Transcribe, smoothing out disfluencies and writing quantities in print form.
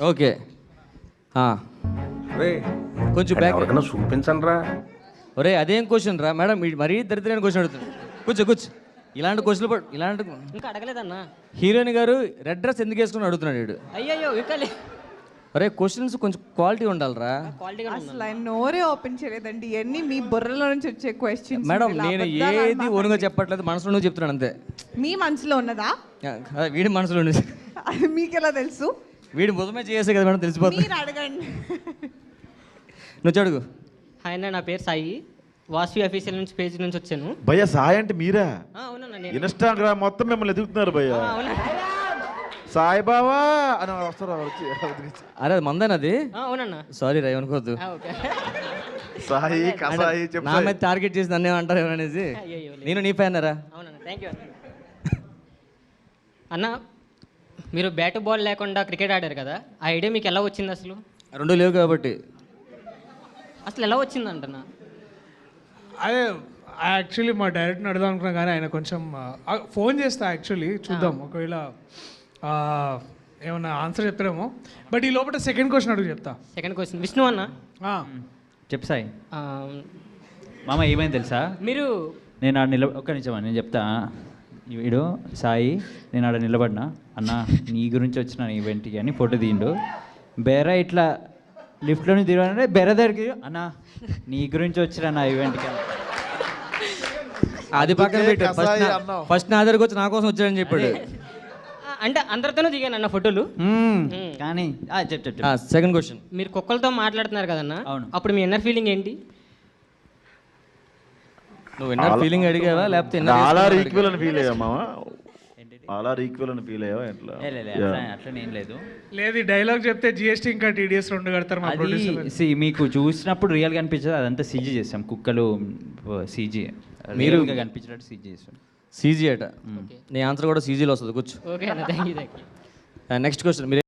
Okay కొంచెం back ఎవరికైనా చూపించండి రా. ఒరే అదేం క్వశ్చన్ రా మేడం, మరీ దరిద్రమైన క్వశ్చన్ అడుగుతుంది. కూర్చో ఇలాంటి క్వశ్చన్లు ఇలాంటి ఇంకా అడగలేదన్నా. హీరోయిన్ గారు రెడ్ డ్రెస్ ఎందుకు వేసుకుని అడుగుతున్నాడు వీడు. అయ్యయ్యో ఇంకా అరే క్వశ్చన్స్ కొంచెం క్వాలిటీ ఉండాలిరా. క్వాలిటీగా అసలు ఆయన నోరే ఓపెన్ చేయలేదండి. ఇవన్నీ మీ బుర్రలో నుంచి వచ్చే క్వశ్చన్స్. మేడం నేను ఏది ఓనుగా చెప్పట్లేదు, మనసులో చెప్తున్నాను అంతే. మీ మనసులో ఉన్నదా? వీడి మనసులో ఉండేది. అది మీకు ఎలా తెలుసు? వీడి ముఖమే చేసే కదా మేడం, తెలిసిపోతుంది. మీరు అడగండి. నువ్వు అడుగు. హాయ్ అన్న, నా పేరు సాయి, వాసవి అఫీషియల్ నుంచి పేజ్ నుంచి వచ్చాను. భయ్య సాయి అంటే మీరా? అవునన్నా నేను. ఇన్స్టాగ్రామ్ మొత్తం మిమ్మల్ని ఎదుగుతున్నారు భయ్య. అవునా సాయిబాబా అని వస్తారు వచ్చి. అరే అది మందేనది. అవునన్నా. సారీ రా అనుకోవద్దు. ఓకే. సాయి కసాయి చెప్పు. నా మీద టార్గెట్ చేసి నన్ను ఏమంటారు ఏమనేసి. అయ్యయ్యో నేను నీ ఫ్యాన్ రా. అవునన్నా, థ్యాంక్ యూ అన్న. మీరు బ్యాట్ బాల్ లేకుండా క్రికెట్ ఆడారు కదా, ఆ ఐడియా మీకు ఎలా వచ్చింది అసలు? రెండు లేవు కాబట్టి. అసలు ఎలా వచ్చింది అంటున్నా? అదే యాక్చువల్లీ మా డైరెక్ట్ని అడదాం అనుకున్నా కానీ ఆయన కొంచెం ఫోన్ చేస్తా యాక్చువల్లీ, చూద్దాం ఒకవేళ ఏమన్నా ఆన్సర్ చెప్తారేమో. బట్ ఈ లోపల సెకండ్ క్వశ్చన్ అడుగు చెప్తా. సెకండ్ క్వశ్చన్ విష్ణు అన్న. చెప్పు సాయి. ఆ, మామ ఏమైంది తెలుసా, మీరు నేను ఆడ ఒక్క నిమిషం నేను చెప్తా. వీడు సాయి, నేను ఆడ నిలబడినా, అన్న నీ గురించి వచ్చిన ఈవెంట్కి అని ఫోటో తీయండు. బేర ఇట్లా లిఫ్ట్లో నుంచి తీయాలంటే బెర దగ్గరికి, అన్న నీ గురించి వచ్చిన నా ఈవెంట్కి. అది పక్కన పెట్టు. ఫస్ట్ నా దగ్గరకు వచ్చి నా కోసం వచ్చాడని చెప్పాడు. అంటే అందరితోనూ దిగాను అన్న ఫోటోలు. కానీ చెప్పు. Second question. మీరు కుక్కలతో మాట్లాడుతున్నారు కదన్నా, అవును. అప్పుడు మీ ఇన్నర్ ఫీలింగ్ ఏంటి? నువ్వు ఇన్నర్ ఫీలింగ్ అడిగావా లేకపోతే ఆల్ ఆర్ ఈక్వల్ అని ఫీల్ అయ్యా మామ? ఆల్ ఆర్ ఈక్వల్ అని ఫీల్ అయ్యావా ఎట్లా? అట్లనేం లేదు. లేదు ఈ డైలాగ్ చెప్తే జిఎస్టీ ఇంకా టీడీఎస్ రెండు కడతారు మా ప్రొడ్యూసర్. అది మీకు చూసినప్పుడు రియల్గా అనిపించదు, అదంతా సీజీ చేస్తాం. కుక్కలు సీజీ మీరు కనిపించినట్టు సీజీ చేస్తాం. సీజీ అట. నీ ఆన్సర్ కూడా సీజీలో వస్తుంది. కూర్చో. ఓకే అన్న, థ్యాంక్ యూ. Next question.